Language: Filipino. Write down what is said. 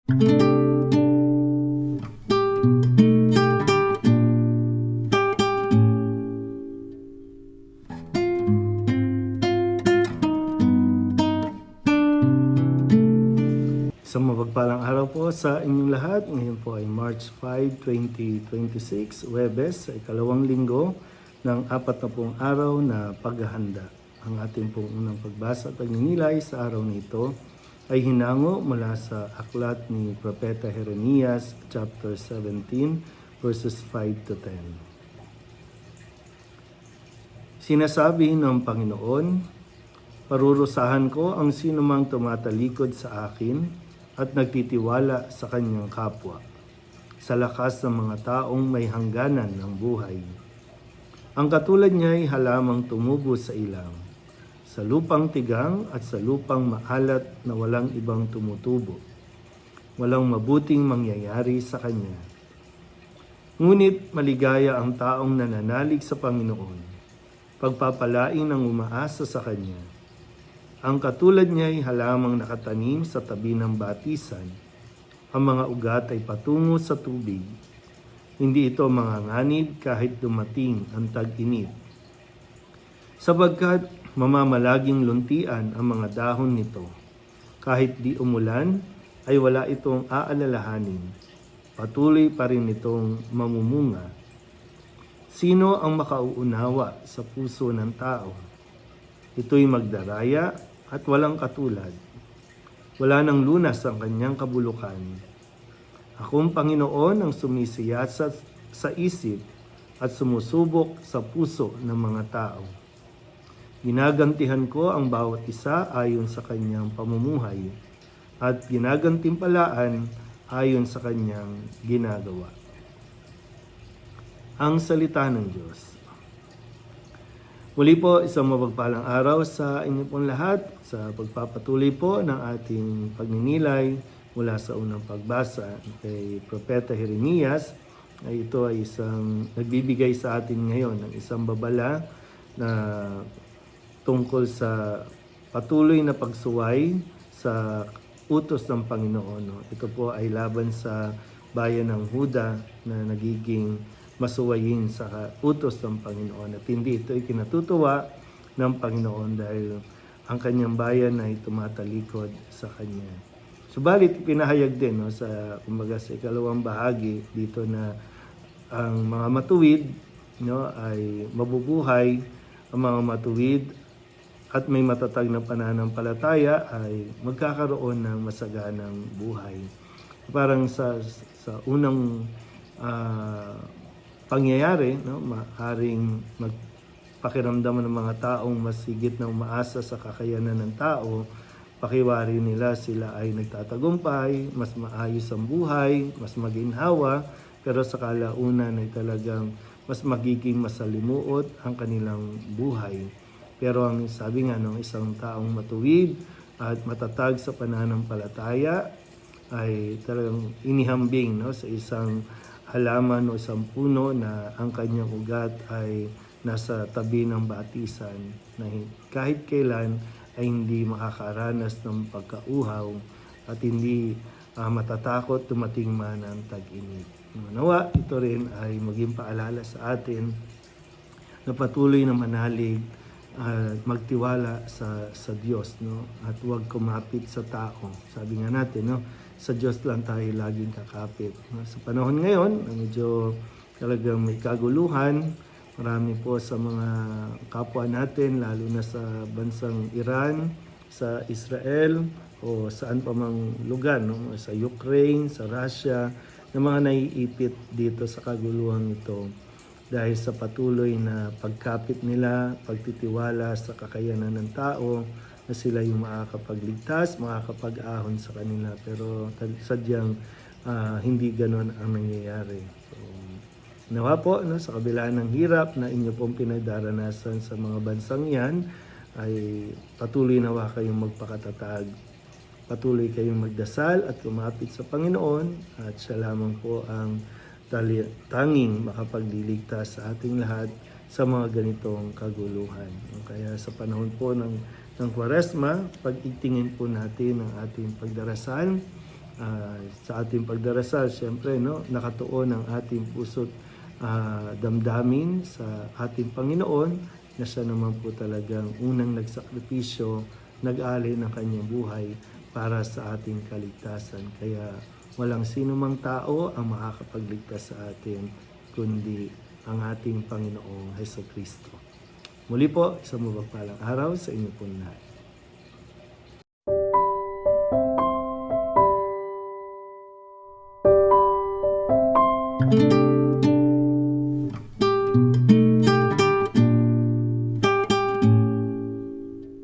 Isang mapagpalang araw po sa inyong lahat. Ngayon po ay March 5, 2026, Huwebes, sa ikalawang linggo ng 40 araw na paghahanda. Ang ating pong unang pagbasa at pagninilay sa araw na ito ay hinango mula sa aklat ni Propeta Jeremias, chapter 17, verses 5 to 10. Sinasabi ng Panginoon, parurusahan ko ang sinumang tumatalikod sa akin at nagtitiwala sa kanyang kapwa, sa lakas ng mga taong may hangganan ng buhay. Ang katulad niya ay halamang tumubo sa ilang, sa lupang tigang at sa lupang maalat na walang ibang tumutubo. Walang mabuting mangyayari sa kanya. Ngunit maligaya ang taong nananalig sa Panginoon, pagpapalain ng umaasa sa kanya. Ang katulad niya ay halamang nakatanim sa tabi ng batisan. Ang mga ugat ay patungo sa tubig. Hindi ito manganganib kahit dumating ang tag-init. Sabagkat mamamalaging luntian ang mga dahon nito. Kahit di umulan, ay wala itong aalalahanin. Patuloy pa rin itong mamumunga. Sino ang makauunawa sa puso ng tao? Ito'y magdaraya at walang katulad. Wala nang lunas ang kanyang kabulukan. Akong Panginoon ang sumisiyasat sa isip at sumusubok sa puso ng mga tao. Ginagantihan ko ang bawat isa ayon sa kanyang pamumuhay at ginagantimpalaan ayon sa kanyang ginagawa. Ang salita ng Diyos. Muli po, isang mapagpalang araw sa inyo pong lahat sa pagpapatuloy po ng ating pagninilay mula sa unang pagbasa kay Propeta Jeremias. Ito ay isang nagbibigay sa atin ngayon ng isang babala na tungkol sa patuloy na pagsuway sa utos ng Panginoon. Ito po ay laban sa bayan ng Huda na nagiging masuwayin sa utos ng Panginoon. At hindi ito ay kinatutuwa ng Panginoon dahil ang kanyang bayan ay tumatalikod sa kanya. Subalit pinahayag din sa kumbaga sa ikalawang bahagi dito na ang mga matuwid ay mabubuhay, ang mga matuwid at may matatag na pananampalataya ay magkakaroon ng masaganang buhay. Parang sa unang pangyayari, maaaring magpakiramdaman ng mga taong mas higit na umaasa sa kakayanan ng tao, pakiwari nila sila ay nagtatagumpay, mas maayos ang buhay, mas maginhawa, pero sa kalaunan ay talagang mas magiging masalimuot ang kanilang buhay. Pero ang sabi nga ng isang taong matuwid at matatag sa pananampalataya ay talagang inihambing sa isang halaman o isang puno na ang kanyang ugat ay nasa tabi ng batisan na kahit kailan ay hindi makakaranas ng pagkauhaw at hindi matatakot dumating man ang tag-init. Nawa, ito rin ay maging paalala sa atin na patuloy na manalig at magtiwala sa Diyos, at huwag kumapit sa tao. Sabi nga natin, sa Diyos lang tayo laging kakapit. Sa panahon ngayon, medyo talagang may kaguluhan. Marami po sa mga kapwa natin, lalo na sa bansang Iran, sa Israel, o saan pa mang lugar, sa Ukraine, sa Russia, na mga naiipit dito sa kaguluhan ito dahil sa patuloy na pagkapit nila, pagtitiwala sa kakayanan ng tao, na sila yung makakapagligtas, makakapag-ahon sa kanila. Pero sadyang hindi ganon ang nangyayari. So, nawa po, sa kabila ng hirap na inyo pong pinagdaranasan sa mga bansang yan, ay patuloy nawa kayong magpakatatag. Patuloy kayong magdasal at lumapit sa Panginoon at siya lamang po ang tanging makapagliligtas sa ating lahat sa mga ganitong kaguluhan. Kaya sa panahon po ng Kwaresma, pag-itingin po natin ang ating pagdarasal Sa ating pagdarasal, siyempre, no, nakatuon ang ating puso't damdamin sa ating Panginoon na siya naman po talagang unang nagsakripisyo, nag-alay ng kanyang buhay para sa ating kaligtasan. Kaya walang sino mang tao ang makakapagligtas sa atin kundi ang ating Panginoong Hesukristo. Muli po, isang mapagpalang araw sa inyo po lahat.